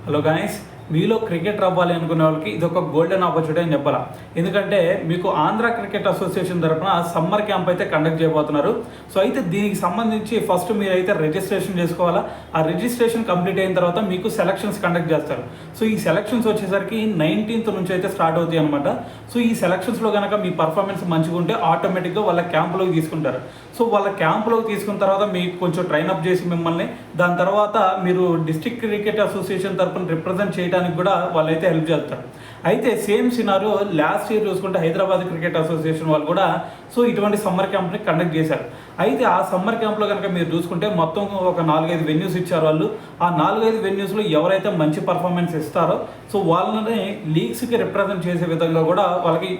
Hello guys, మీలో cricketer అవ్వాలి అనుకునే వాళ్ళకి ఇది ఒక గోల్డెన్ ఆపర్చునిటీ అని చెప్పాలా. ఎందుకంటే మీకు ఆంధ్ర క్రికెట్ అసోసియేషన్ తరఫున సమ్మర్ క్యాంప్ అయితే కండక్ట్ చేయబోతున్నారు. సో అయితే దీనికి సంబంధించి ఫస్ట్ మీరైతే రిజిస్ట్రేషన్ చేసుకోవాలా. ఆ రిజిస్ట్రేషన్ కంప్లీట్ అయిన తర్వాత మీకు సెలక్షన్స్ కండక్ట్ చేస్తారు. సో ఈ సెలక్షన్స్ వచ్చేసరికి 19th నుంచి అయితే స్టార్ట్ అవుతాయి అనమాట. సో ఈ సెలక్షన్స్లో కనుక మీ పర్ఫార్మెన్స్ మంచిగా ఉంటే ఆటోమేటిక్గా వాళ్ళ క్యాంపులోకి తీసుకుంటారు. సో వాళ్ళ క్యాంపులోకి తీసుకున్న తర్వాత మీకు కొంచెం ట్రైన్అప్ చేసి మిమ్మల్ని దాని తర్వాత మీరు డిస్ట్రిక్ట్ క్రికెట్ అసోసియేషన్ తరఫున రిప్రజెంట్ చేయడానికి కూడా వాళ్ళైతే హెల్ప్ చేస్తారు. అయితే సేమ్ సినారో లాస్ట్ ఇయర్ చూసుకుంటే హైదరాబాద్ క్రికెట్ అసోసియేషన్ వాళ్ళు కూడా సో ఇటువంటి సమ్మర్ క్యాంప్ని కండక్ట్ చేశారు. అయితే ఆ సమ్మర్ క్యాంప్లో కనుక మీరు చూసుకుంటే మొత్తం ఒక 4-5 వెన్యూస్ ఇచ్చారు వాళ్ళు. ఆ 4-5 వెన్యూస్లో ఎవరైతే మంచి పర్ఫార్మెన్స్ ఇస్తారో సో వాళ్ళని లీగ్స్కి రిప్రజెంట్ చేసే విధంగా కూడా వాళ్ళకి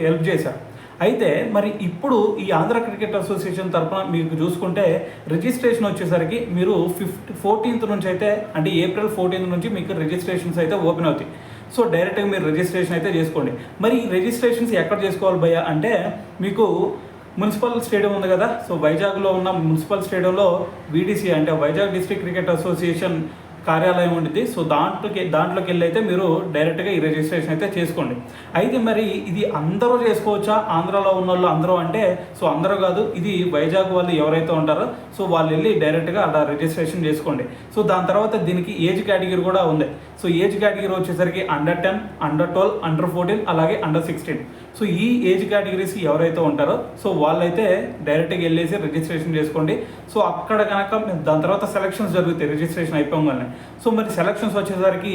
హెల్ప్ చేశారు. అయితే మరి ఇప్పుడు ఈ ఆంధ్ర క్రికెట్ అసోసియేషన్ తరఫున మీకు చూసుకుంటే రిజిస్ట్రేషన్ వచ్చేసరికి మీరు 14th నుంచి అయితే అంటే April 14th నుంచి మీకు రిజిస్ట్రేషన్స్ అయితే ఓపెన్ అవుతాయి. సో డైరెక్ట్గా మీరు రిజిస్ట్రేషన్ అయితే చేసుకోండి. మరి ఈ రిజిస్ట్రేషన్స్ ఎక్కడ చేసుకోవాలి భయ్యా అంటే మీకు మున్సిపల్ స్టేడియం ఉంది కదా. సో వైజాగ్లో ఉన్న మున్సిపల్ స్టేడియంలో వీడీసీ అంటే వైజాగ్ డిస్ట్రిక్ట్ క్రికెట్ అసోసియేషన్ కార్యాలయం ఉండిద్ది. సో దాంట్లోకి వెళ్ళి అయితే మీరు డైరెక్ట్గా ఈ రిజిస్ట్రేషన్ అయితే చేసుకోండి. అయితే మరి ఇది అందరూ చేసుకోవచ్చా ఆంధ్రాలో ఉన్న వాళ్ళు అందరూ అంటే సో అందరూ కాదు, ఇది వైజాగ్ వాళ్ళు ఎవరైతే ఉంటారో సో వాళ్ళు వెళ్ళి డైరెక్ట్గా అలా రిజిస్ట్రేషన్ చేసుకోండి. సో దాని తర్వాత దీనికి ఏజ్ కేటగిరీ కూడా ఉంది. సో ఏజ్ కేటగిరీ వచ్చేసరికి అండర్ 10, అండర్ 12, అండర్ 14 అలాగే అండర్ 16. సో ఈ ఏజ్ కేటగిరీస్ ఎవరైతే ఉంటారో సో వాళ్ళైతే డైరెక్ట్గా వెళ్ళేసి రిజిస్ట్రేషన్ చేసుకోండి. సో అక్కడ కనుక దాని తర్వాత సెలక్షన్స్ జరుగుతాయి రిజిస్ట్రేషన్ అయిపోగానే. సో మరి సెలక్షన్స్ వచ్చేసరికి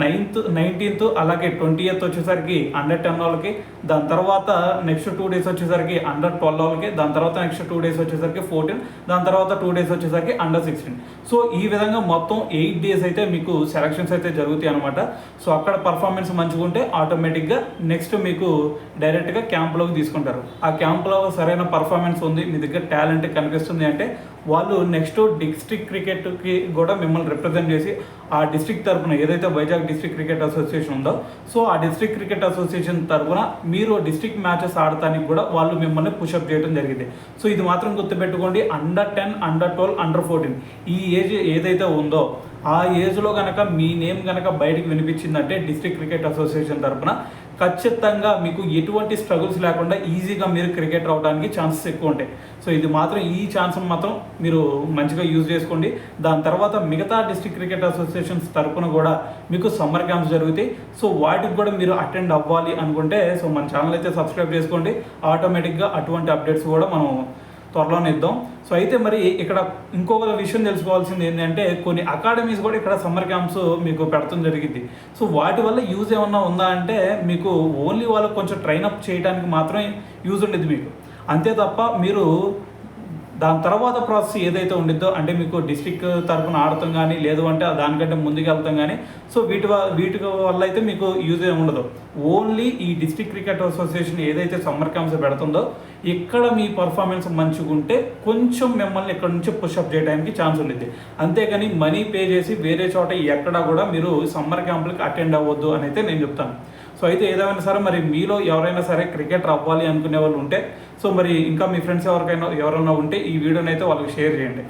19th అలాగే 20th వచ్చేసరికి అండర్ 10 వాళ్ళకి, దాని తర్వాత నెక్స్ట్ 2 days వచ్చేసరికి అండర్ 12 వాళ్ళకి, దాని తర్వాత నెక్స్ట్ 2 days వచ్చేసరికి 14, దాని తర్వాత 2 days వచ్చేసరికి అండర్ 16. సో ఈ విధంగా మొత్తం 8 days అయితే మీకు సెలక్షన్స్ అయితే జరుగుతాయి అనమాట. సో అక్కడ పర్ఫార్మెన్స్ మంచిగా ఉంటే ఆటోమేటిక్గా నెక్స్ట్ మీకు డైరెక్ట్గా క్యాంప్లోకి తీసుకుంటారు. ఆ క్యాంప్లో సరైన పర్ఫార్మెన్స్ ఉంది, మీ దగ్గర టాలెంట్ కనిపిస్తుంది అంటే వాళ్ళు నెక్స్ట్ డిస్ట్రిక్ట్ క్రికెట్కి కూడా మిమ్మల్ని రిప్రజెంట్ చేసి ఆ డిస్ట్రిక్ట్ తరఫున ఏదైతే వైజాగ్ డిస్ట్రిక్ట్ క్రికెట్ అసోసియేషన్ ఉందో సో ఆ డిస్ట్రిక్ట్ క్రికెట్ అసోసియేషన్ తరఫున మీరు డిస్ట్రిక్ట్ మ్యాచెస్ ఆడటానికి కూడా వాళ్ళు మిమ్మల్ని పుషప్ చేయడం జరిగింది. సో ఇది మాత్రం గుర్తుపెట్టుకోండి, అండర్ 10, అండర్ 12, అండర్ 14 ఈ ఏజ్ ఏదైతే ఉందో ఆ ఏజ్లో కనుక మీ నేమ్ కనుక బయటకు వినిపించిందంటే డిస్ట్రిక్ట్ క్రికెట్ అసోసియేషన్ తరఫున ఖచ్చితంగా మీకు ఎటువంటి స్ట్రగుల్స్ లేకుండా ఈజీగా మీరు క్రికెటర్ అవడానికి ఛాన్సెస్ ఎక్కువ ఉంటాయి. సో ఇది మాత్రం ఈ ఛాన్స్ మాత్రం మీరు మంచిగా యూజ్ చేసుకోండి. దాని తర్వాత మిగతా డిస్ట్రిక్ట్ క్రికెట్ అసోసియేషన్స్ తరఫున కూడా మీకు సమ్మర్ క్యాంప్స్ జరుగుతాయి. సో వాటికి కూడా మీరు అటెండ్ అవ్వాలి అనుకుంటే సో మన ఛానల్ అయితే సబ్స్క్రైబ్ చేసుకోండి. ఆటోమేటిక్గా అటువంటి అప్డేట్స్ కూడా మనం త్వరలోనే ఇద్దాం. సో అయితే మరి ఇక్కడ ఇంకొక విషయం తెలుసుకోవాల్సింది ఏంటంటే కొన్ని అకాడమీస్ కూడా ఇక్కడ సమ్మర్ క్యాంప్స్ మీకు పెడతాం జరిగింది. సో వాటి వల్ల యూజ్ ఏమన్నా ఉందా అంటే మీకు ఓన్లీ వాళ్ళకి కొంచెం ట్రైనప్ చేయడానికి మాత్రమే యూజ్ ఉండేది మీకు, అంతే తప్ప మీరు దాని తర్వాత ప్రాసెస్ ఏదైతే ఉండిద్దో అంటే మీకు డిస్ట్రిక్ట్ తరఫున ఆడతాం కానీ లేదు అంటే దానికంటే ముందుకు వెళ్తాం కానీ సో వీటి వల్ల అయితే మీకు యూజ్ ఏమి ఉండదు. ఓన్లీ ఈ డిస్ట్రిక్ట్ క్రికెట్ అసోసియేషన్ ఏదైతే సమ్మర్ క్యాంప్స్ పెడుతుందో ఇక్కడ మీ పర్ఫార్మెన్స్ మంచిగా ఉంటే కొంచెం మిమ్మల్ని ఇక్కడ నుంచి పుషప్ చేయడానికి ఛాన్స్ ఉండిద్ది. అంతేగాని మనీ పే చేసి వేరే చోట ఎక్కడా కూడా మీరు సమ్మర్ క్యాంపులకి అటెండ్ అవ్వద్దు అని అయితే నేను చెప్తాను. సో అయితే ఏదైనా సరే మరి మీలో ఎవరైనా సరే క్రికెటర్ అవ్వాలి అనుకునే వాళ్ళు ఉంటే సో మరి ఇంకా మీ ఫ్రెండ్స్ ఎవరైనా ఉంటే ఈ వీడియోని అయితే వాళ్ళకి షేర్ చేయండి.